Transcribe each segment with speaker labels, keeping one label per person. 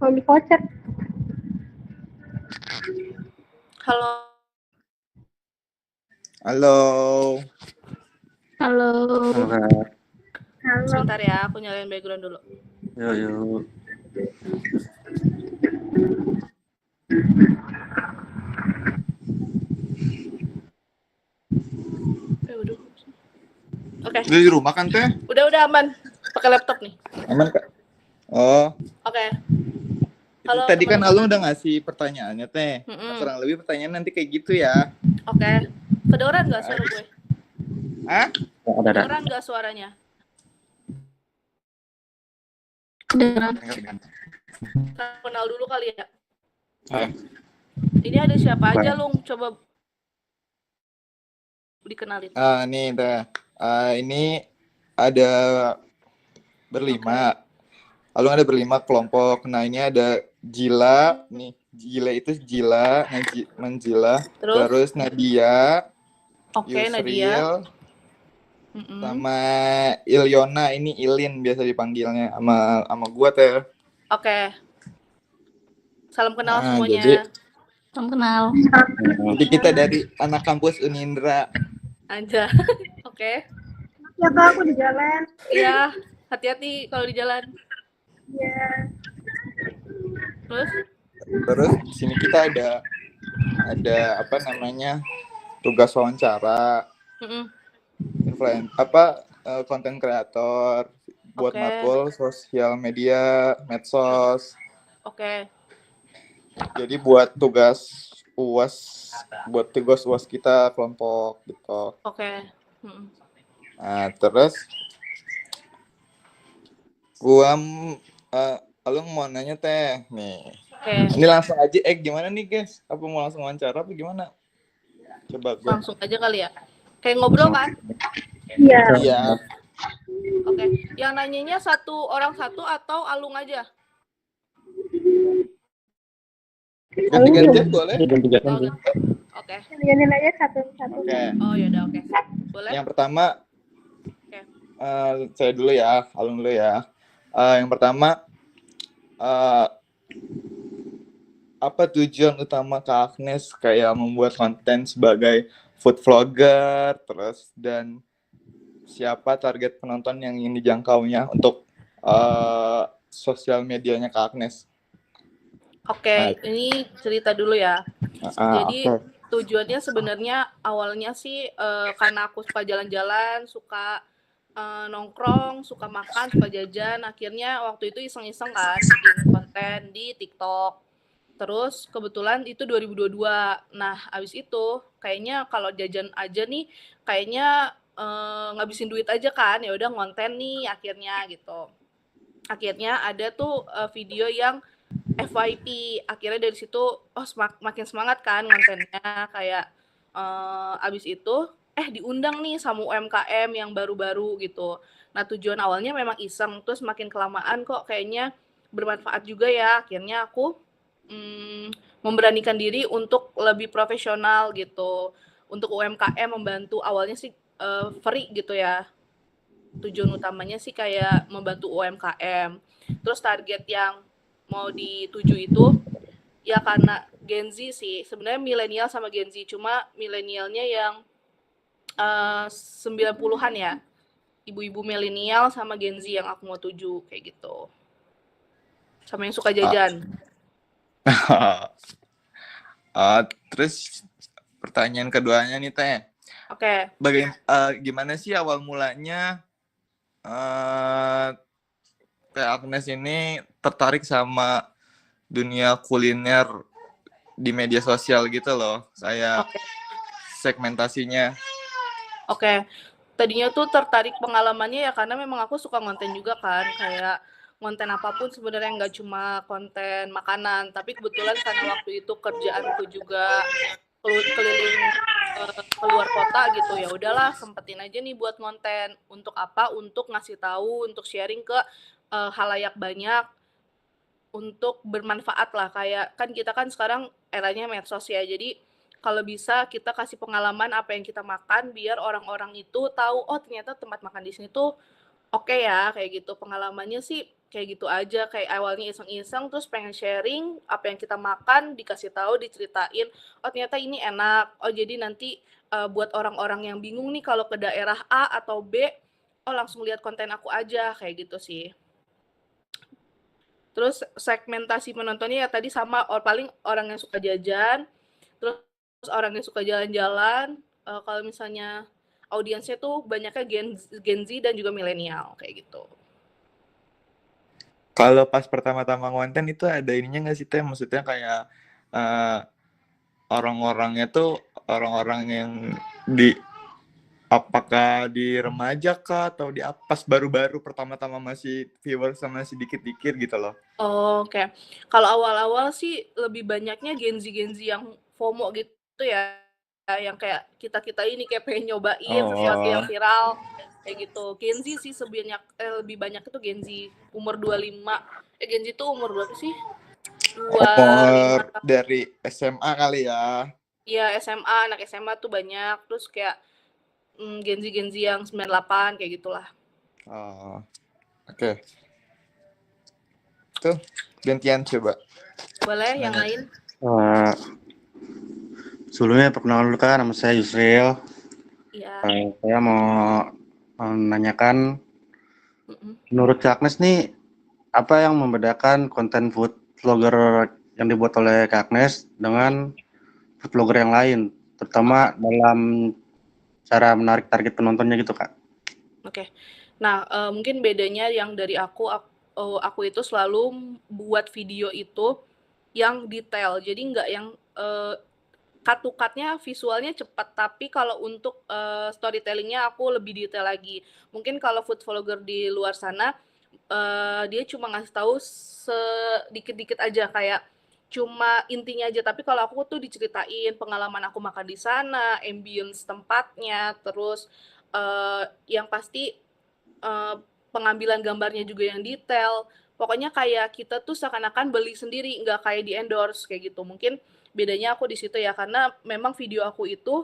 Speaker 1: Lagi kocak.
Speaker 2: Halo.
Speaker 3: Halo.
Speaker 1: Halo.
Speaker 4: Halo.
Speaker 2: Sebentar ya, aku nyalain background dulu.
Speaker 4: Yuk.
Speaker 2: Udah. Oke.
Speaker 3: Udah di rumah kan teh?
Speaker 2: Udah aman. Pakai laptop nih.
Speaker 3: Aman kak? Oh.
Speaker 2: Oke.
Speaker 3: Halo, tadi kan Alung udah ngasih pertanyaannya teh. Kurang lebih pertanyaan nanti kayak gitu ya.
Speaker 2: Oke. Kedengeran nggak suara gue?
Speaker 3: Hah?
Speaker 2: Kedengeran nggak suaranya?
Speaker 1: Kedengeran.
Speaker 2: Kenal dulu kali ya. Ini ada siapa aja, Lung? Coba dikenalin.
Speaker 3: Nih teh. Ini ada berlima. Alung ada berlima kelompok. Nah ini ada Jila, nih Jila itu Jila, Manjila, terus Nadia, Yusril, sama Ilyona, ini Ilin biasa dipanggilnya sama gua teh.
Speaker 2: Oke. Salam kenal semuanya.
Speaker 3: Jadi,
Speaker 1: salam kenal.
Speaker 3: Jadi kita dari anak kampus Unindra.
Speaker 2: Anja. Oke.
Speaker 1: Ya Kak, aku di jalan.
Speaker 2: Iya, hati-hati kalau di jalan.
Speaker 1: Iya.
Speaker 2: Terus
Speaker 3: di sini kita ada apa namanya? Tugas wawancara. Konten kreator buat matkul sosial media, medsos.
Speaker 2: Oke.
Speaker 3: Jadi buat tugas UAS kita kelompok gitu.
Speaker 2: Oke.
Speaker 3: Nah, terus gua Alung mau nanya teh nih. Ini langsung aja gimana nih guys? Apa mau langsung wawancara apa gimana? Coba gua.
Speaker 2: Langsung aja kali ya. Kayak ngobrol kan?
Speaker 3: Iya.
Speaker 2: Oke. Yang nanyanya orang satu atau Alung aja?
Speaker 3: Ganti-gantian boleh?
Speaker 4: Ganti-ganti.
Speaker 2: Oke.
Speaker 1: Ganti-gantian aja satu-satu.
Speaker 3: Oke.
Speaker 2: Oh yaudah, oke. Boleh?
Speaker 3: Yang pertama, saya dulu ya, Alung dulu ya. Yang pertama, apa tujuan utama Kak Agnes kayak membuat konten sebagai food vlogger, terus dan siapa target penonton yang ingin dijangkaunya untuk sosial medianya Kak Agnes?
Speaker 2: Oke, ini cerita dulu ya. Jadi tujuannya sebenarnya awalnya sih karena aku suka jalan-jalan, suka nongkrong, suka makan, suka jajan. Akhirnya waktu itu iseng-iseng kan bikin konten di TikTok. Terus kebetulan itu 2022. Nah, abis itu kayaknya kalau jajan aja nih kayaknya ngabisin duit aja kan. Ya udah ngonten nih akhirnya gitu. Akhirnya ada tuh video yang FYP. Akhirnya dari situ makin semangat kan ngontennya, kayak abis itu diundang nih sama UMKM yang baru-baru gitu. Nah, tujuan awalnya memang iseng, terus makin kelamaan kok kayaknya bermanfaat juga ya. Akhirnya aku memberanikan diri untuk lebih profesional gitu. Untuk UMKM membantu awalnya sih free gitu ya. Tujuan utamanya sih kayak membantu UMKM. Terus target yang mau dituju itu ya karena Gen Z sih. Sebenarnya milenial sama Gen Z, cuma milenialnya yang 90-an ya. Ibu-ibu milenial sama Gen Z yang aku mau tuju kayak gitu. Sama yang suka jajan.
Speaker 3: Terus pertanyaan keduanya nih Teh.
Speaker 2: Oke.
Speaker 3: Gimana sih awal mulanya Teh Agnes ini tertarik sama dunia kuliner di media sosial gitu loh. Saya segmentasinya.
Speaker 2: Oke. Tadinya tuh tertarik pengalamannya ya karena memang aku suka konten juga kan, kayak konten apapun sebenarnya nggak cuma konten makanan, tapi kebetulan karena waktu itu kerjaanku juga keliling keluar kota gitu, ya udahlah sempetin aja nih buat konten. Untuk apa? Untuk ngasih tahu, untuk sharing ke halayak banyak, untuk bermanfaat lah. Kayak kan kita kan sekarang eranya medsos ya, jadi kalau bisa kita kasih pengalaman apa yang kita makan biar orang-orang itu tahu, oh ternyata tempat makan di sini tuh oke ya, kayak gitu. Pengalamannya sih kayak gitu aja, kayak awalnya iseng-iseng terus pengen sharing apa yang kita makan, dikasih tahu, diceritain, oh ternyata ini enak, oh jadi nanti buat orang-orang yang bingung nih kalau ke daerah A atau B, oh langsung lihat konten aku aja, kayak gitu sih. Terus segmentasi penontonnya ya tadi sama, paling orang yang suka jajan, terus orang yang suka jalan-jalan, kalau misalnya audiensnya tuh banyaknya Gen Z dan juga milenial, kayak gitu.
Speaker 3: Kalau pas pertama-tama konten itu ada ininya nggak sih Teh? Maksudnya kayak orang-orangnya tuh orang-orang yang apakah di remaja kah atau di pas baru-baru pertama-tama masih viewers sama masih dikit-dikit gitu loh.
Speaker 2: Oke. Kalau awal-awal sih lebih banyaknya Gen Z yang FOMO gitu ya, yang kayak kita ini kayak pengen nyobain sesuatu yang viral kayak gitu. Gen Z sih lebih banyak itu Gen Z umur 25. Gen Z itu umur berapa sih? 25
Speaker 3: dari SMA kali ya.
Speaker 2: Iya, SMA, anak SMA tuh banyak. Terus kayak Gen Z yang 98 kayak gitulah.
Speaker 3: Oh. Oke. Tuh, gantian coba.
Speaker 2: Boleh yang lain?
Speaker 4: Sebelumnya perkenalan dulu kan, nama saya Yusril.
Speaker 2: Iya.
Speaker 4: Saya mau menanyakan, menurut Kak Agnes nih, apa yang membedakan konten food vlogger yang dibuat oleh Kak Agnes dengan food vlogger yang lain, terutama dalam cara menarik target penontonnya gitu, Kak?
Speaker 2: Oke. Nah, mungkin bedanya yang dari aku itu selalu buat video itu yang detail. Jadi nggak yang cut-to-cut-nya visualnya cepat, tapi kalau untuk storytelling-nya aku lebih detail lagi. Mungkin kalau food vlogger di luar sana dia cuma ngasih tahu sedikit-dikit aja kayak cuma intinya aja, tapi kalau aku tuh diceritain pengalaman aku makan di sana, ambience tempatnya, terus yang pasti pengambilan gambarnya juga yang detail. Pokoknya kayak kita tuh seakan-akan beli sendiri, nggak kayak di endorse kayak gitu. Mungkin bedanya aku di situ ya, karena memang video aku itu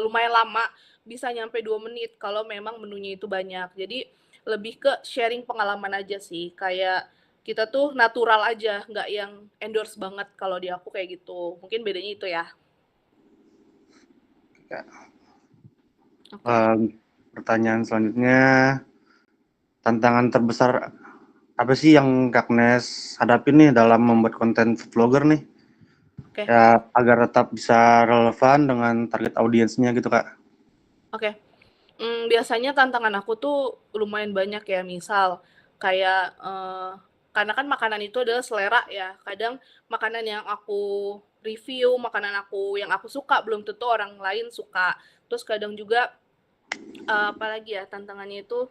Speaker 2: lumayan lama, bisa nyampe 2 menit kalau memang menunya itu banyak. Jadi lebih ke sharing pengalaman aja sih, kayak kita tuh natural aja, nggak yang endorse banget kalau di aku kayak gitu. Mungkin bedanya itu ya.
Speaker 4: Pertanyaan selanjutnya, tantangan terbesar apa sih yang Kak Agnes hadapin nih dalam membuat konten food vlogger nih? Ya, agar tetap bisa relevan dengan target audiensnya gitu, Kak.
Speaker 2: Oke. Biasanya tantangan aku tuh lumayan banyak ya, misal kayak karena kan makanan itu adalah selera ya. Kadang makanan yang aku review, makanan yang aku suka belum tentu orang lain suka. Terus kadang juga apalagi ya tantangannya itu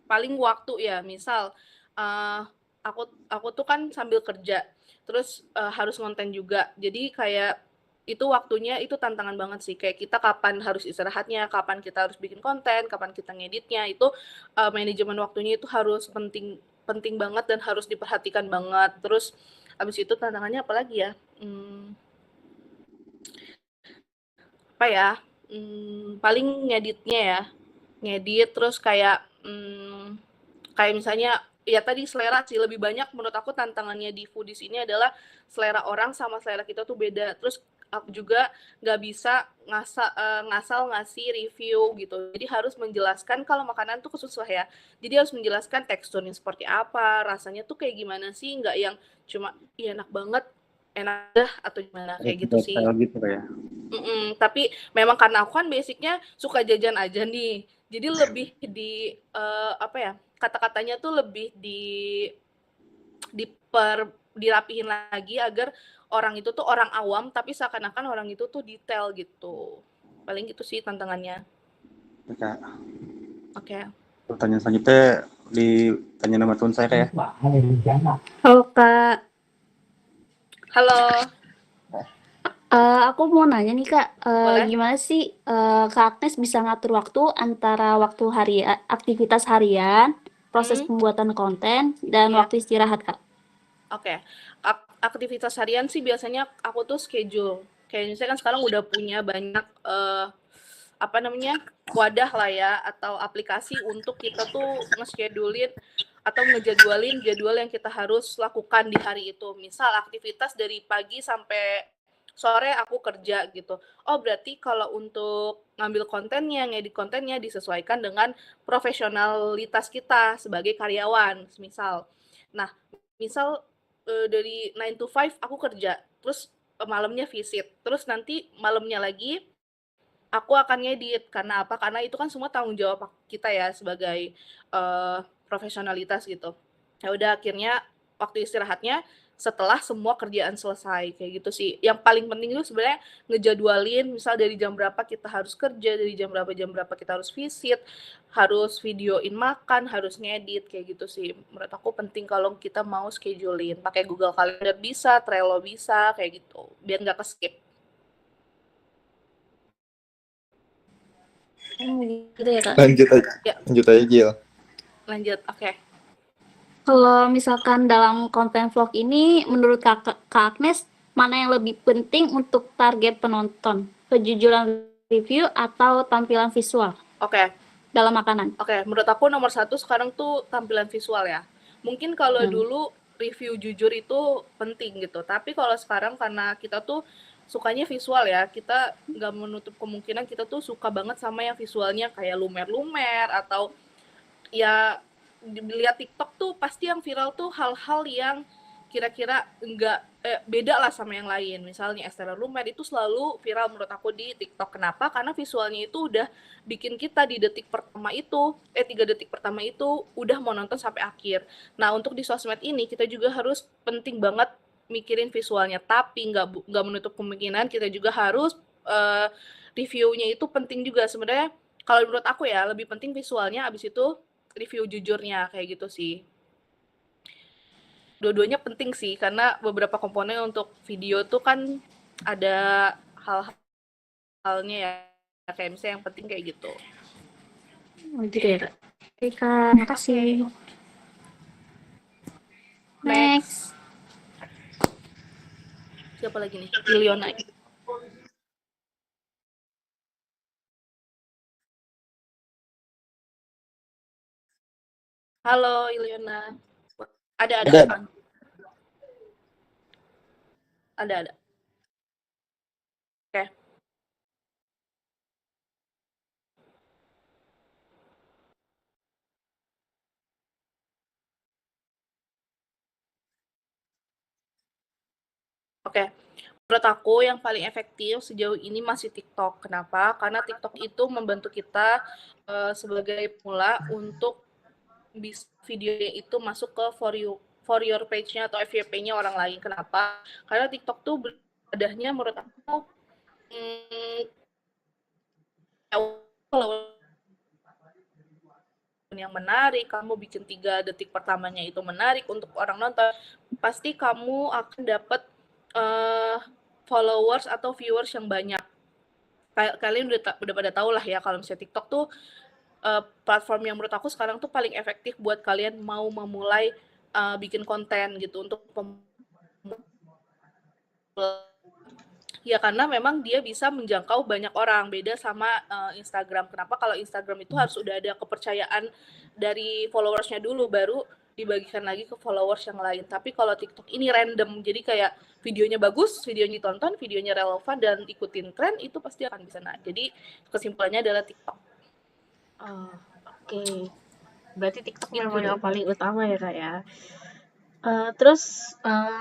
Speaker 2: paling waktu ya. Misal aku tuh kan sambil kerja, terus harus ngonten juga. Jadi kayak itu waktunya itu tantangan banget sih, kayak kita kapan harus istirahatnya, kapan kita harus bikin konten, kapan kita ngeditnya, itu manajemen waktunya itu harus penting banget dan harus diperhatikan banget. Terus abis itu tantangannya apa lagi ya, apa ya, paling ngeditnya ya, ngedit terus kayak misalnya ya tadi selera sih, lebih banyak menurut aku tantangannya di foodies ini adalah selera orang sama selera kita tuh beda. Terus aku juga nggak bisa ngasal ngasih review gitu. Jadi harus menjelaskan kalau makanan tuh khusus lah ya. Jadi harus menjelaskan teksturnya seperti apa, rasanya tuh kayak gimana sih, nggak yang cuma iya enak banget, enak dah atau gimana kayak gitu sih.
Speaker 4: Gitu ya.
Speaker 2: Tapi memang karena aku kan basicnya suka jajan aja nih. Jadi lebih di apa ya? Kata-katanya tuh lebih dirapihin lagi agar orang itu tuh orang awam tapi seakan-akan orang itu tuh detail gitu. Paling gitu sih tantangannya. Oke.
Speaker 4: Pertanyaan selanjutnya ditanya nama teman saya, Kak ya.
Speaker 1: Halo Kak.
Speaker 2: Halo.
Speaker 1: Aku mau nanya nih Kak,
Speaker 2: Boleh?
Speaker 1: gimana sih Kak Agnes bisa ngatur waktu antara waktu aktivitas harian, proses pembuatan konten, dan waktu istirahat Kak?
Speaker 2: Oke. Aktivitas harian sih biasanya aku tuh schedule. Kayak misalnya kan sekarang udah punya banyak wadah lah ya, atau aplikasi untuk kita tuh nge-schedulein atau ngejadwalin jadwal yang kita harus lakukan di hari itu. Misal aktivitas dari pagi sampai sore aku kerja gitu. Oh, berarti kalau untuk ngambil kontennya, ngedit kontennya disesuaikan dengan profesionalitas kita sebagai karyawan, misal. Nah, misal dari 9 to 5 aku kerja, terus malamnya visit, terus nanti malamnya lagi aku akan ngedit. Karena apa? Karena itu kan semua tanggung jawab kita ya sebagai profesionalitas gitu. Ya udah, akhirnya waktu istirahatnya setelah semua kerjaan selesai, kayak gitu sih. Yang paling penting itu sebenarnya ngejadwalin, misal dari jam berapa kita harus kerja, dari jam berapa kita harus visit, harus videoin makan, harus ngedit, kayak gitu sih. Menurut aku penting kalau kita mau schedulein. Pakai Google Calendar bisa, Trello bisa, kayak gitu. Biar nggak ke-skip.
Speaker 1: Gitu ya, Kak?
Speaker 3: Lanjut aja, Gil.
Speaker 2: Lanjut, oke.
Speaker 1: Kalau misalkan dalam konten vlog ini, menurut Kak Agnes, mana yang lebih penting untuk target penonton? Kejujuran review atau tampilan visual?
Speaker 2: Oke.
Speaker 1: Dalam makanan.
Speaker 2: Oke, menurut aku nomor 1 sekarang tuh tampilan visual ya. Mungkin kalau dulu review jujur itu penting gitu, tapi kalau sekarang karena kita tuh sukanya visual ya, kita nggak menutup kemungkinan kita tuh suka banget sama yang visualnya kayak lumer-lumer, atau ya dilihat TikTok tuh pasti yang viral tuh hal-hal yang kira-kira beda lah sama yang lain. Misalnya Estella Lumer itu selalu viral menurut aku di TikTok. Kenapa? Karena visualnya itu udah bikin kita di 3 detik pertama itu udah mau nonton sampai akhir. Nah, untuk di sosmed ini kita juga harus penting banget mikirin visualnya, tapi nggak menutup kemungkinan kita juga harus reviewnya itu penting juga. Sebenarnya kalau menurut aku ya lebih penting visualnya, abis itu review jujurnya, kayak gitu sih. Dua-duanya penting sih, karena beberapa komponen untuk video tuh kan ada hal-halnya ya, kayak misalnya yang penting kayak gitu.
Speaker 1: Gitu ya, Kak. Oke, Kak. Makasih. Next.
Speaker 2: Siapa lagi nih? Iliona. Halo, Iliona. Ada. Ada. Oke. Oke. Menurut aku yang paling efektif sejauh ini masih TikTok. Kenapa? Karena TikTok itu membantu kita sebagai pemula untuk bisa videonya itu masuk ke for your page-nya atau FYP-nya orang lain. Kenapa? Karena TikTok tuh bedahnya menurut aku kalau yang menarik, kamu bikin 3 detik pertamanya itu menarik untuk orang nonton, pasti kamu akan dapat followers atau viewers yang banyak. Kalian udah pada tahu lah ya, kalau misalnya TikTok tuh platform yang menurut aku sekarang tuh paling efektif buat kalian mau memulai bikin konten gitu untuk ya, karena memang dia bisa menjangkau banyak orang, beda sama Instagram. Kenapa? Kalau Instagram itu harus udah ada kepercayaan dari followersnya dulu, baru dibagikan lagi ke followers yang lain. Tapi kalau TikTok ini random, jadi kayak videonya bagus, videonya ditonton, videonya relevan, dan ikutin tren, itu pasti akan bisa naik. Jadi kesimpulannya adalah TikTok.
Speaker 5: Oke. Berarti TikTok memang yang paling utama ya, Kak ya. Terus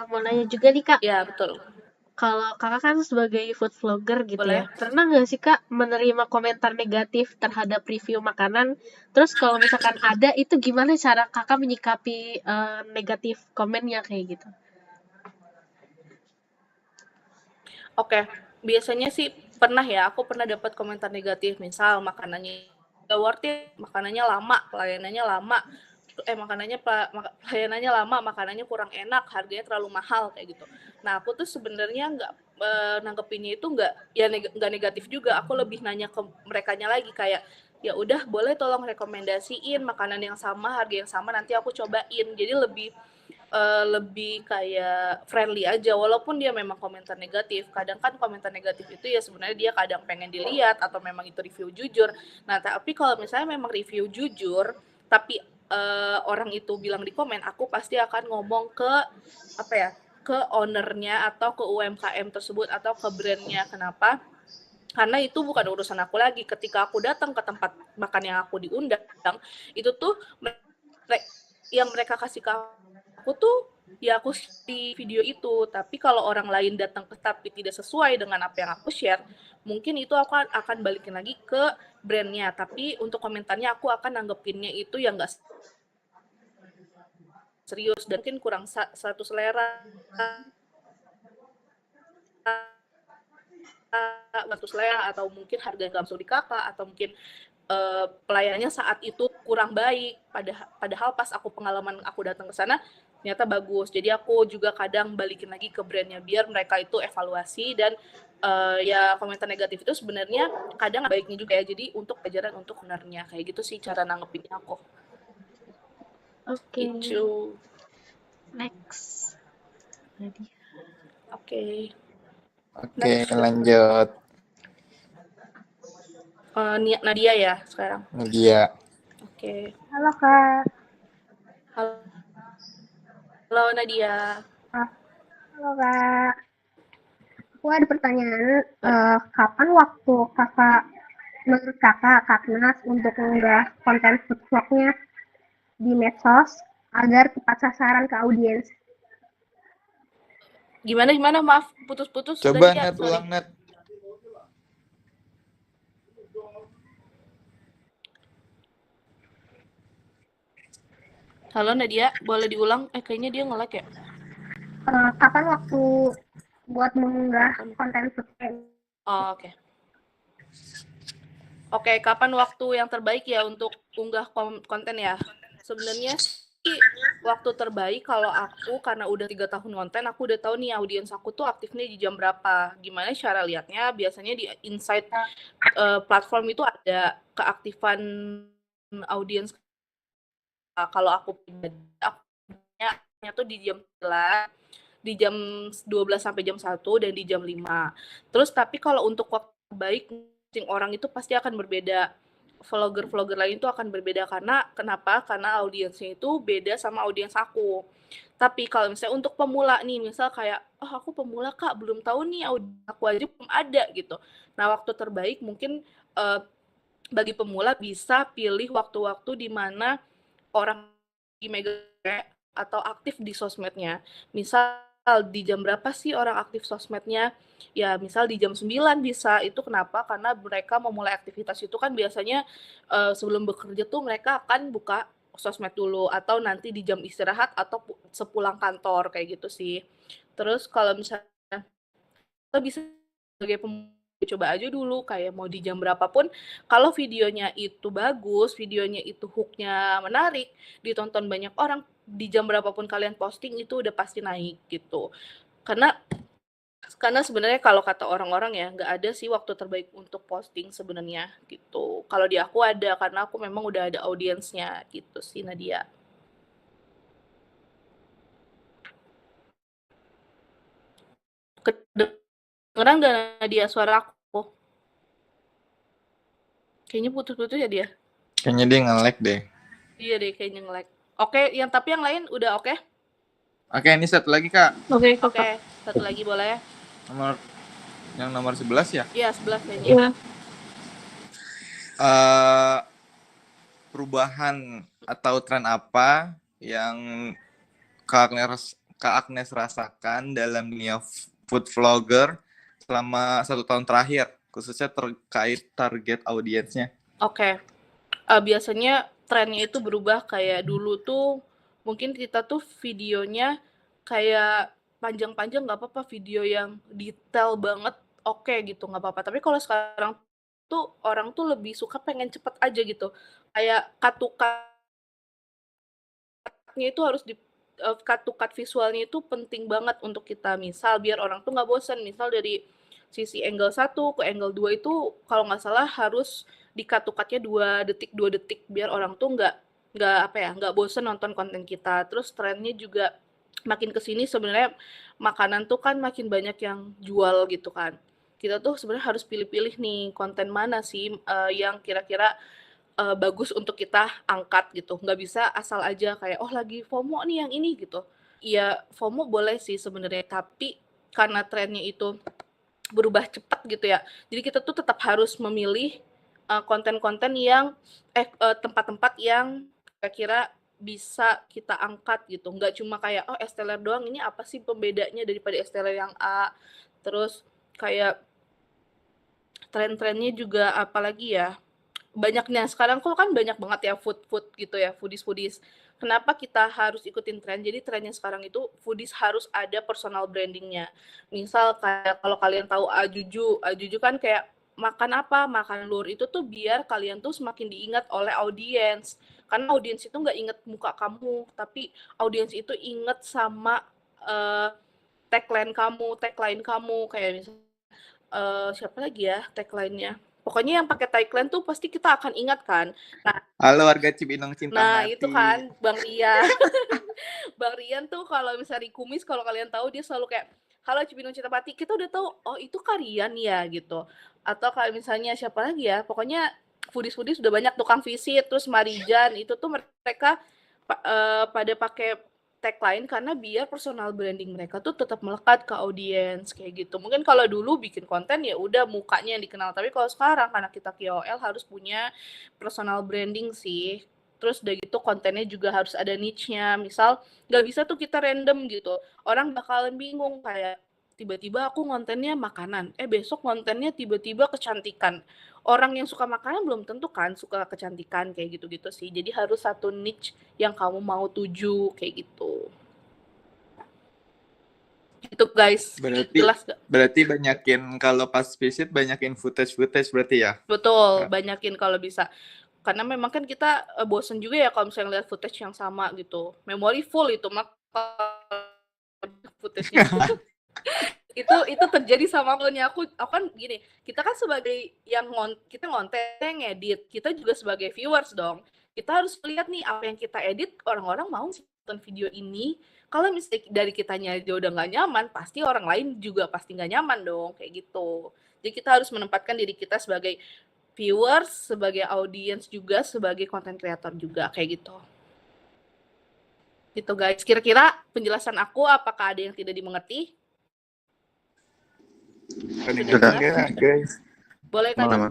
Speaker 5: mau nanya juga nih, Kak.
Speaker 2: Ya, betul.
Speaker 5: Kalau Kakak kan sebagai food vlogger gitu
Speaker 2: Boleh.
Speaker 5: ya, pernah nggak sih Kak menerima komentar negatif terhadap review makanan? Terus kalau misalkan ada, itu gimana cara Kakak menyikapi negatif komennya kayak gitu?
Speaker 2: Oke, biasanya sih pernah ya, aku pernah dapat komentar negatif, misal makanannya nggak worth it, makanannya lama, pelayanannya lama, pelayanannya lama, makanannya kurang enak, harganya terlalu mahal, kayak gitu. Nah, aku tuh sebenarnya nggak nanggepinnya itu nggak negatif juga. Aku lebih nanya ke merekanya lagi, kayak ya udah, boleh tolong rekomendasiin makanan yang sama, harga yang sama, nanti aku cobain. Jadi lebih lebih kayak friendly aja, walaupun dia memang komentar negatif. Kadang kan komentar negatif itu ya sebenarnya dia kadang pengen dilihat atau memang itu review jujur. Nah, tapi kalau misalnya memang review jujur, tapi orang itu bilang di komen, aku pasti akan ngomong ke ke ownernya atau ke UMKM tersebut atau ke brandnya. Kenapa? Karena itu bukan urusan aku lagi. Ketika aku datang ke tempat makan yang aku diundang, itu tuh yang mereka kasih ke aku tuh ya aku di video itu. Tapi kalau orang lain datang tapi tidak sesuai dengan apa yang aku share, mungkin itu aku akan balikin lagi ke brandnya. Tapi untuk komentarnya aku akan nanggepinnya itu yang nggak serius dan mungkin kurang satu selera atau mungkin harga yang nggak masuk di kakak atau mungkin pelayanannya saat itu kurang baik. Padahal pas pengalaman aku datang ke sana ternyata bagus. Jadi aku juga kadang balikin lagi ke brandnya biar mereka itu evaluasi dan ya komentar negatif itu sebenarnya kadang baiknya juga ya. Jadi untuk pelajaran untuk ownernya kayak gitu sih cara nanggepinnya aku.
Speaker 5: Oke.
Speaker 2: Itu.
Speaker 5: Next.
Speaker 2: Oke.
Speaker 3: Lanjut.
Speaker 2: Nadia ya sekarang.
Speaker 3: Nadia.
Speaker 2: Oke.
Speaker 6: Halo Kak.
Speaker 2: Halo Nadia.
Speaker 6: Halo Kak. Aku ada pertanyaan, kapan waktu menurut kakak Kaknas untuk mengunggah konten food vlog-nya di medsos agar tepat sasaran ke audiens?
Speaker 2: Gimana? Maaf, putus-putus.
Speaker 3: Coba
Speaker 2: Nadia,
Speaker 3: Net, ulang Net.
Speaker 2: Halo Nadia, boleh diulang? Kayaknya dia nge-lag ya.
Speaker 6: Kapan waktu buat mengunggah konten food vlog?
Speaker 2: Oh, oke. Oke, kapan waktu yang terbaik ya untuk unggah konten ya? Sebenarnya sih waktu terbaik kalau aku karena udah 3 tahun konten, aku udah tahu nih audiens aku tuh aktifnya di jam berapa. Gimana cara lihatnya? Biasanya di insight platform itu ada keaktifan audiens. Kalau aku pribadi, akunya tuh di jam 9, di jam 12 sampai jam 1 dan di jam 5. Terus tapi kalau untuk waktu baik orang itu pasti akan berbeda. Vlogger lain itu akan berbeda karena kenapa? Karena audiensnya itu beda sama audiens aku. Tapi kalau misalnya untuk pemula nih, misal kayak, oh aku pemula Kak, belum tahu nih audiens aku aja belum ada gitu. Nah waktu terbaik mungkin bagi pemula bisa pilih waktu-waktu di mana orang di mega atau aktif di sosmednya. Misal di jam berapa sih orang aktif sosmednya? Ya misal di jam 9 bisa. Itu kenapa? Karena mereka memulai aktivitas itu kan biasanya sebelum bekerja tuh mereka akan buka sosmed dulu atau nanti di jam istirahat atau sepulang kantor kayak gitu sih. Terus kalau misalnya kita bisa sebagai coba aja dulu kayak mau di jam berapapun, kalau videonya itu bagus, videonya itu hook-nya menarik, ditonton banyak orang, di jam berapapun kalian posting itu udah pasti naik gitu. Karena sebenarnya kalau kata orang-orang ya nggak ada sih waktu terbaik untuk posting sebenarnya gitu. Kalau di aku ada karena aku memang udah ada audiensnya gitu sih Nadia. Kedengeran nggak Nadia suara aku? Kayaknya putus-putus ya dia.
Speaker 3: Kayaknya dia nge-lag deh.
Speaker 2: Iya deh kayaknya nge-lag. Oke, tapi yang lain udah oke?
Speaker 3: Oke, ini satu lagi Kak.
Speaker 2: Oke, satu lagi boleh.
Speaker 3: Nomor 11 ya?
Speaker 2: Iya, 11 kayaknya.
Speaker 1: Iya.
Speaker 3: Perubahan atau tren apa yang Kak Agnes rasakan dalam dunia food vlogger selama 1 tahun terakhir, khususnya terkait target audiensnya?
Speaker 2: Oke. Biasanya trennya itu berubah kayak dulu tuh mungkin kita tuh videonya kayak panjang-panjang nggak apa-apa, video yang detail banget oke gitu nggak apa-apa. Tapi kalau sekarang tuh orang tuh lebih suka pengen cepet aja gitu. Kayak cut-nya itu harus cut visualnya itu penting banget untuk kita. Misal biar orang tuh nggak bosan. Misal dari sisi angle 1 ke angle 2 itu kalau nggak salah harus di cut-nya 2 detik biar orang tuh nggak bosan nonton konten kita. Terus trennya juga makin kesini sebenarnya makanan tuh kan makin banyak yang jual gitu kan. Kita tuh sebenarnya harus pilih-pilih nih konten mana sih yang kira-kira bagus untuk kita angkat gitu. Nggak bisa asal aja kayak oh lagi FOMO nih yang ini gitu. Iya FOMO boleh sih sebenarnya, tapi karena trennya itu berubah cepat gitu ya. Jadi kita tuh tetap harus memilih konten-konten yang tempat-tempat yang kira-kira bisa kita angkat gitu. Nggak cuma kayak oh es teler doang, ini apa sih pembedanya daripada es teler yang A. Terus kayak tren-trennya juga apalagi ya. Banyaknya sekarang kok kan banyak banget ya food gitu ya, foodies. Kenapa kita harus ikutin tren? Jadi trennya sekarang itu foodies harus ada personal brandingnya. Misal kayak kalau kalian tahu Ajuju kan kayak makan apa, makan lur itu tuh biar kalian tuh semakin diingat oleh audiens. Karena audiens itu nggak inget muka kamu, tapi audiens itu inget sama tagline kamu kayak misalnya siapa lagi ya tagline-nya. Pokoknya yang pakai tagline tuh pasti kita akan ingat kan. Nah,
Speaker 3: halo warga Cibinong cinta
Speaker 2: nah
Speaker 3: mati.
Speaker 2: itu kan Bang Rian. Bang Rian tuh kalau misalnya di Kumis kalau kalian tahu dia selalu kayak halo Cibinong cinta mati. Kita udah tahu oh itu Karian ya gitu. Atau kalau misalnya siapa lagi ya, pokoknya foodies sudah banyak tukang visit terus Marijan itu tuh mereka pada pakai tagline karena biar personal branding mereka tuh tetap melekat ke audiens kayak gitu. Mungkin kalau dulu bikin konten ya udah mukanya yang dikenal, tapi kalau sekarang karena kita KOL harus punya personal branding sih. Terus udah gitu kontennya juga harus ada niche-nya. Misal nggak bisa tuh kita random gitu. Orang bakalan bingung kayak tiba-tiba aku kontennya makanan, besok kontennya tiba-tiba kecantikan. Orang yang suka makanan belum tentu kan suka kecantikan kayak gitu-gitu sih. Jadi harus satu niche yang kamu mau tuju kayak gitu. Itu guys. Jelas gak?
Speaker 3: Berarti banyakin kalau pas visit banyakin footage berarti ya?
Speaker 2: Betul, banyakin kalau bisa. Karena memang kan kita bosen juga ya kalau misalnya lihat footage yang sama gitu. Memori full itu maka footage-nya. itu terjadi sama aku kan gini, kita kan sebagai yang kita ngonten ngedit, kita juga sebagai viewers dong, kita harus lihat nih apa yang kita edit orang-orang mau nonton video ini. Kalau misalnya dari kitanya aja udah nggak nyaman, pasti orang lain juga pasti nggak nyaman dong kayak gitu. Jadi kita harus menempatkan diri kita sebagai viewers, sebagai audiens juga, sebagai content creator juga kayak gitu. Gitu guys, kira-kira penjelasan aku apakah ada yang tidak dimengerti?
Speaker 3: Sudah guys.
Speaker 2: Boleh tanya.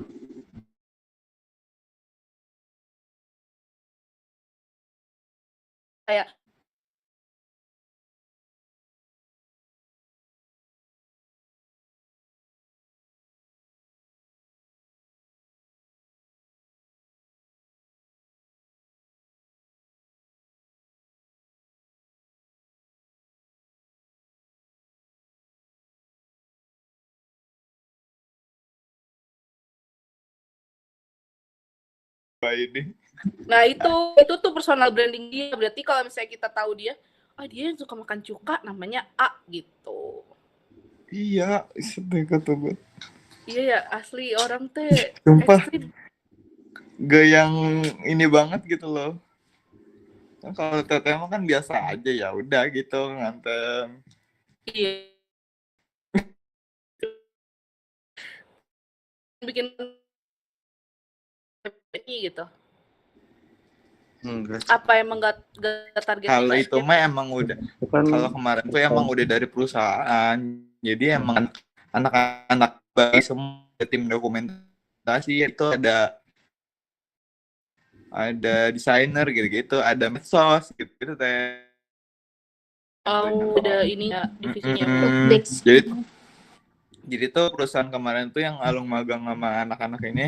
Speaker 2: Kayak
Speaker 3: Ini.
Speaker 2: nah itu tuh personal branding dia. Berarti kalau misalnya kita tahu dia yang suka makan cuka namanya A gitu.
Speaker 3: Iya, sedih ketemu.
Speaker 2: Iya ya, asli orang teh
Speaker 3: Sumpah.
Speaker 2: ekstrim.
Speaker 3: Gak yang ini banget gitu loh. Kan kalau teteh kan biasa aja ya udah gitu ngantem.
Speaker 2: Iya. Bikin gitu. Apa emang gak target?
Speaker 3: Kalau itu mah emang udah. Kalau kemarin tuh emang udah dari perusahaan. Jadi emang anak-anak bagi semua tim dokumentasi itu ada desainer gitu-gitu, ada medsos gitu teh.
Speaker 2: Oh, udah ini ya divisinya.
Speaker 3: Jadi tuh perusahaan kemarin tuh yang Alung magang sama anak-anak ini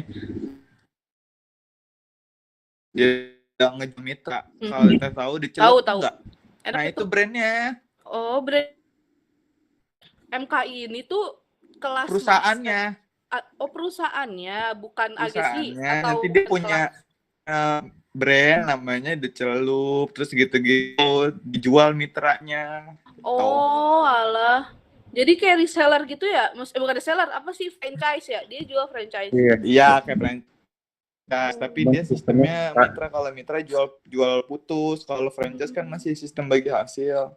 Speaker 3: dia ngejual mitra. Kalau kita tahu di Celup enggak? Nah, itu brandnya.
Speaker 2: Oh, brand MKI ini tuh kelas
Speaker 3: perusahaannya.
Speaker 2: Oh, perusahaannya, bukan agensi atau
Speaker 3: nanti dia punya brand namanya The Celup, terus gitu-gitu dijual mitranya.
Speaker 2: Oh, alah. Jadi kayak reseller gitu ya? Bukan reseller, apa sih franchise ya? Dia jual franchise.
Speaker 3: Iya, kayak franchise, tapi dia sistemnya mitra. Kalau mitra jual putus, kalau franchise kan masih sistem bagi hasil.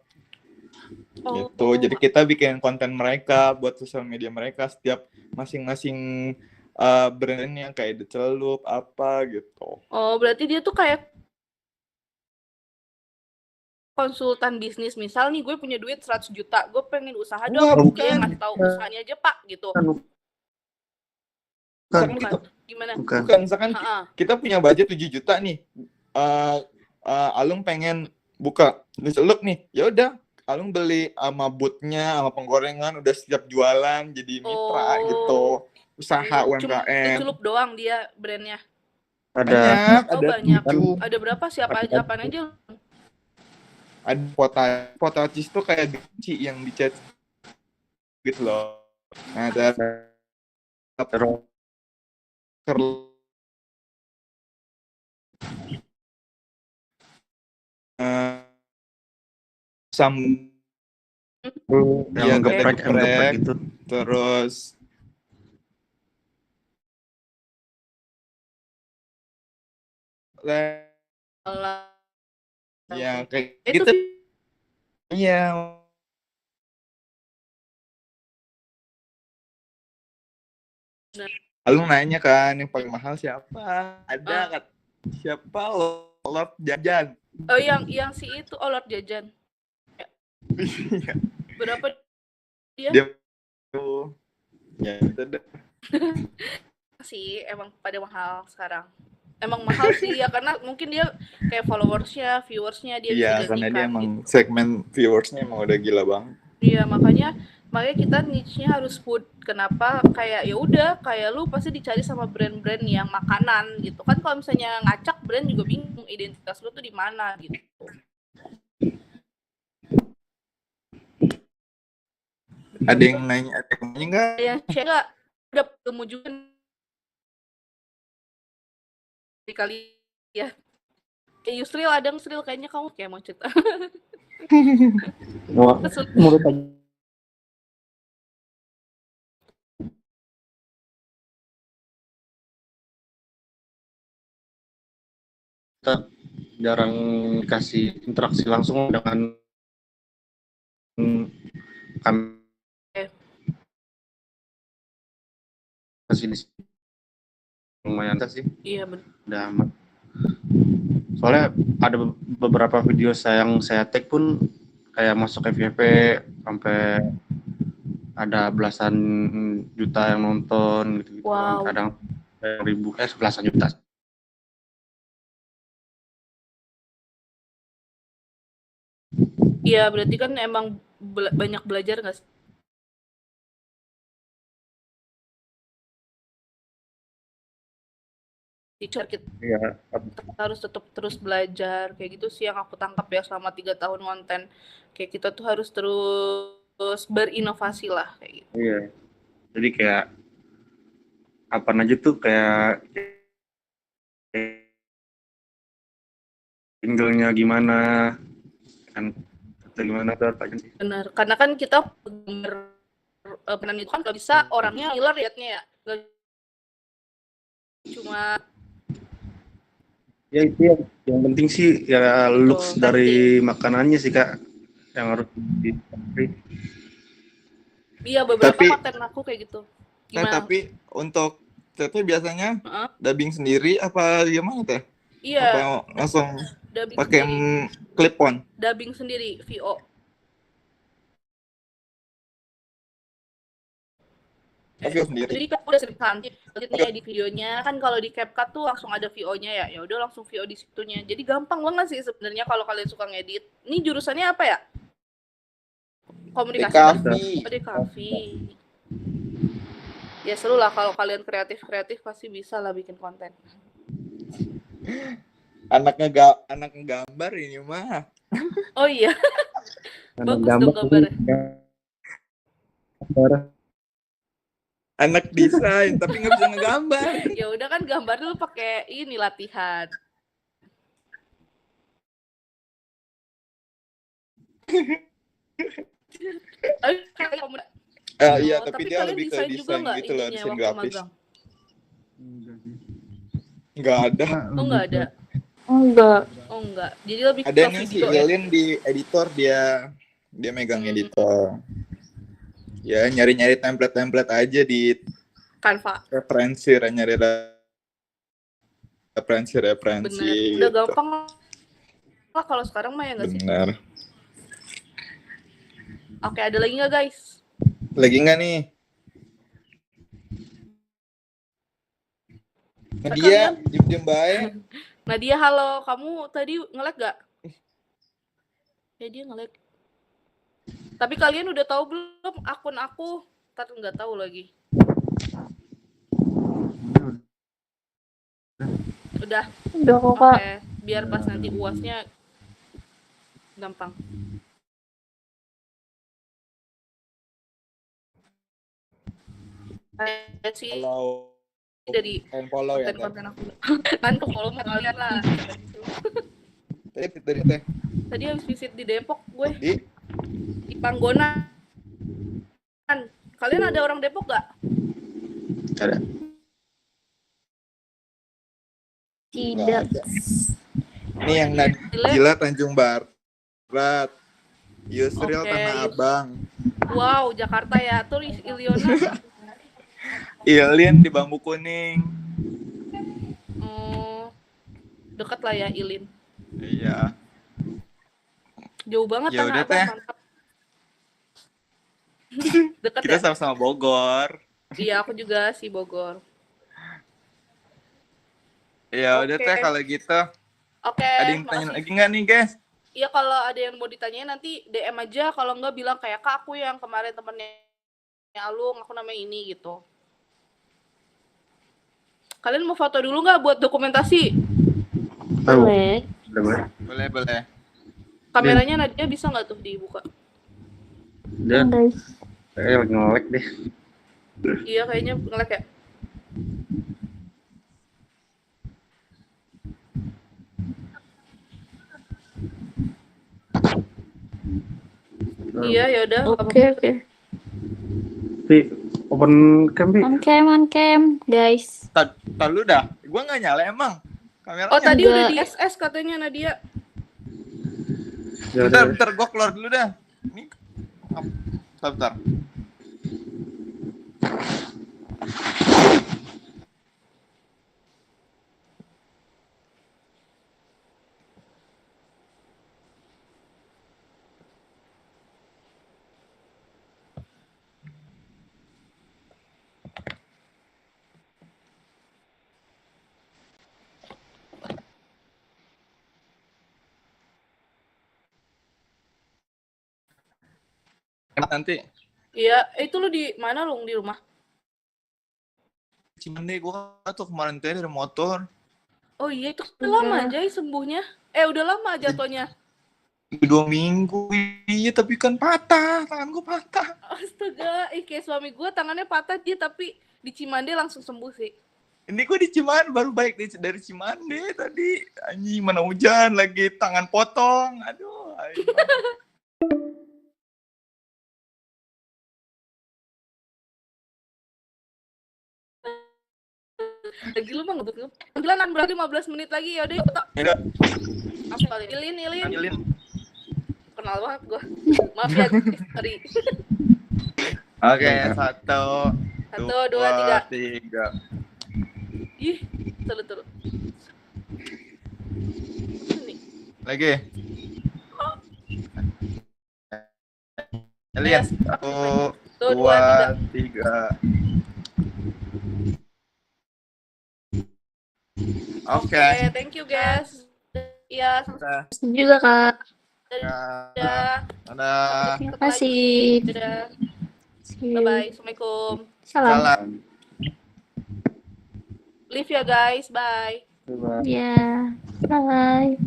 Speaker 3: gitu. Jadi kita bikin konten mereka buat sosial media mereka, setiap masing-masing brandnya kayak The Celup apa gitu.
Speaker 2: Oh, berarti dia tuh kayak konsultan bisnis. Misal nih gue punya duit 100 juta, gue pengen usaha dong. Dia yang ngasih tahu usahanya aja Pak gitu.
Speaker 3: Bukan gitu.
Speaker 2: Gimana?
Speaker 3: Bukan, misalkan kita punya budget 7 juta nih. Alung pengen buka The Celup nih. Ya udah, Alung beli sama bootnya, sama penggorengan, udah siap jualan, jadi mitra gitu. Usaha UMKM.
Speaker 2: The Celup doang dia brandnya.
Speaker 3: Banyak,
Speaker 2: banyak. Ada berapa? Siapa aja, apaan aja?
Speaker 3: Ada potatis tuh kayak benci yang dicat gitu loh. Nah, ada
Speaker 4: yang geprek gitu.
Speaker 3: Terus ya kayak
Speaker 2: itu
Speaker 3: gitu. Iya. Lalu nanya kan yang paling mahal siapa? Ada kan? Siapa Lord Jajan?
Speaker 2: Oh, yang si itu Lord Jajan. Berapa dia?
Speaker 3: Ya itu deh.
Speaker 2: Sih emang pada mahal sekarang. Emang mahal sih ya, karena mungkin dia kayak followersnya, viewersnya dia
Speaker 3: iya,
Speaker 2: bisa
Speaker 3: karena dia emang
Speaker 2: gitu.
Speaker 3: segmen viewersnya emang udah gila banget.
Speaker 2: Iya, makanya kita niche-nya harus food. Kenapa? Kayak ya udah, kayak lu pasti dicari sama brand-brand yang makanan gitu kan. Kalau misalnya ngacak, brand juga bingung identitas lu tuh di mana gitu.
Speaker 3: Ada yang nanya enggak?
Speaker 2: Yang share enggak? Udah ketemu juga kali ya. Kayak Yusril, ada Yusril kayaknya kamu kayak mau cerita.
Speaker 4: Menurut kita jarang kasih interaksi langsung dengan kami. Kasih lumayan sih.
Speaker 2: Iya benar.
Speaker 4: Udah amat. Soalnya ada beberapa video yang saya tag pun kayak masuk FYP sampai ada belasan juta yang nonton gitu.
Speaker 2: Wow.
Speaker 4: Kadang belasan juta.
Speaker 2: Iya, berarti kan emang banyak belajar nggak sih? Teacher kita harus tetap terus belajar kayak gitu sih yang aku tangkap ya selama 3 tahun konten. Kayak kita tuh harus terus berinovasi lah kayak gitu.
Speaker 4: Iya. Jadi kayak apa aja tuh kayak angle-nya gimana kan gimana tuh apa sih?
Speaker 2: Benar, karena kan kita benar itu kan nggak bisa orangnya ngiler liatnya ya. Gak cuma
Speaker 4: ya itu yang penting sih ya looks dari makanannya sih Kak yang harus
Speaker 2: iya beberapa konten aku kayak gitu.
Speaker 3: Gimana? Tapi untuk itu biasanya dubbing sendiri apa gimana teh?
Speaker 2: Iya.
Speaker 3: Apa langsung pakai clip on?
Speaker 2: Dubbing sendiri, VO.
Speaker 3: Sendiri.
Speaker 2: Jadi kan udah sering kantin di videonya kan, kalau di CapCut tuh langsung ada VO-nya ya. Ya udah langsung VO di situnya. Jadi gampang banget sih sebenarnya kalau kalian suka ngedit. Ini jurusannya apa ya? Komunikasi. DKV. Ya seru lah kalau kalian kreatif pasti bisa lah bikin konten.
Speaker 3: Anak ngegambar ini mah.
Speaker 2: Oh iya. Bagus dong gambarnya.
Speaker 3: Anak desain tapi nggak bisa ngegambar.
Speaker 2: Ya udah kan gambar dulu pakai ini latihan.
Speaker 3: Iya, tapi dia lebih ke desain gitu loh, desain grafis. Nggak ada.
Speaker 2: Oh nggak ada.
Speaker 1: Enggak.
Speaker 2: Oh enggak. Jadi lebih
Speaker 3: ada nih si Ilin di editor dia. Dia megang editor. Ya, nyari-nyari template-template aja di
Speaker 2: Canva.
Speaker 3: nyari referensi
Speaker 2: Bener. Udah
Speaker 3: gitu.
Speaker 2: gampang lah kalau sekarang mah ya nggak sih?
Speaker 3: Benar.
Speaker 2: Oke, ada lagi nggak guys?
Speaker 3: Lagi nggak nih? Nadia, diem baik.
Speaker 2: Nadia, halo. Kamu tadi nge-lag gak? Ya dia nge-lag. Tapi kalian udah tahu belum akun aku? Ntar nggak tahu lagi. Udah.
Speaker 1: Udah kok, Kak.
Speaker 2: Oke, biar pas nanti UASnya gampang. Sih
Speaker 3: Follow.
Speaker 2: dari
Speaker 3: Follow ya.
Speaker 2: konten aku. Kan follow mah kalian lah. Tadi habis visit di Depok gue. Di Panggonan. Kalian ada orang Depok gak?
Speaker 4: Ada.
Speaker 1: Tidak.
Speaker 3: Ini yang Nadila Tanjung Barat. Yusril Tanah Abang.
Speaker 2: Wow, Jakarta ya. Tuh Ilyona.
Speaker 3: Ilin di Bambu Kuning.
Speaker 2: Dekat lah ya Ilin.
Speaker 3: Iya.
Speaker 2: Jauh banget
Speaker 3: Ya
Speaker 2: Tanah
Speaker 3: udah
Speaker 2: Abang,
Speaker 3: teh.
Speaker 2: mantap. Dekat
Speaker 3: Kita
Speaker 2: ya?
Speaker 3: sama-sama Bogor.
Speaker 2: Iya, aku juga sih Bogor.
Speaker 3: Ya udah teh kalau gitu.
Speaker 2: Oke.
Speaker 3: Ada yang tanya lagi nggak nih guys?
Speaker 2: Iya, kalau ada yang mau ditanyain nanti DM aja. Kalau nggak bilang kayak Kak, aku yang kemarin temennya Alung, aku namanya ini gitu. Kalian mau foto dulu nggak buat dokumentasi?
Speaker 1: Boleh.
Speaker 3: Boleh.
Speaker 2: Kameranya Nadia bisa nggak tuh dibuka?
Speaker 4: Dan
Speaker 1: Guys.
Speaker 4: saya lagi nge-lag deh.
Speaker 2: Iya, kayaknya nge-lag ya. Iya, ya udah.
Speaker 1: Oke.
Speaker 4: Pi, open cam, Pi.
Speaker 1: On cam, guys.
Speaker 3: Tar lu dah. Gua nggak nyala emang. Kameranya.
Speaker 2: Oh, tadi
Speaker 1: Enggak.
Speaker 2: udah di SS katanya Nadia.
Speaker 4: Ya udah.
Speaker 3: Bentar, gua keluar dulu dah. Ini. Bentar. Nanti.
Speaker 2: Iya, itu lu di mana lu di rumah?
Speaker 3: Cimande gua tuh kemarin teh dari motor.
Speaker 2: Oh iya, itu udah lama aja sembuhnya. Udah lama jatuhnya.
Speaker 3: 2 minggu. Iya, tapi kan patah. Tangan gua patah.
Speaker 2: Astaga, kayak suami gue tangannya patah dia tapi di Cimande langsung sembuh sih.
Speaker 3: Ini gua di Cimande baru baik dari Cimande tadi. Anjing, mana hujan lagi tangan potong. Aduh.
Speaker 2: Lagi lu mah ngebut. Panggilan berarti 15 menit lagi ya udah yuk.
Speaker 3: Ya,
Speaker 2: Apa kali? Ilin.
Speaker 3: Ilin.
Speaker 2: Kenal banget gue. Maaf ya, sorry.
Speaker 3: Oke, 1,
Speaker 2: 1, 2, 3.
Speaker 3: 3.
Speaker 2: Ih, terus. Ini.
Speaker 3: Lagi. Ilin. 1, 2, 3. Oke.
Speaker 2: Thank you guys. Iya,
Speaker 1: Juga, Kak.
Speaker 2: dadah.
Speaker 1: Terima kasih.
Speaker 2: Dadah. Bye-bye. Assalamualaikum.
Speaker 1: Salam.
Speaker 2: Leave ya guys. Bye.
Speaker 1: Ya. Bye.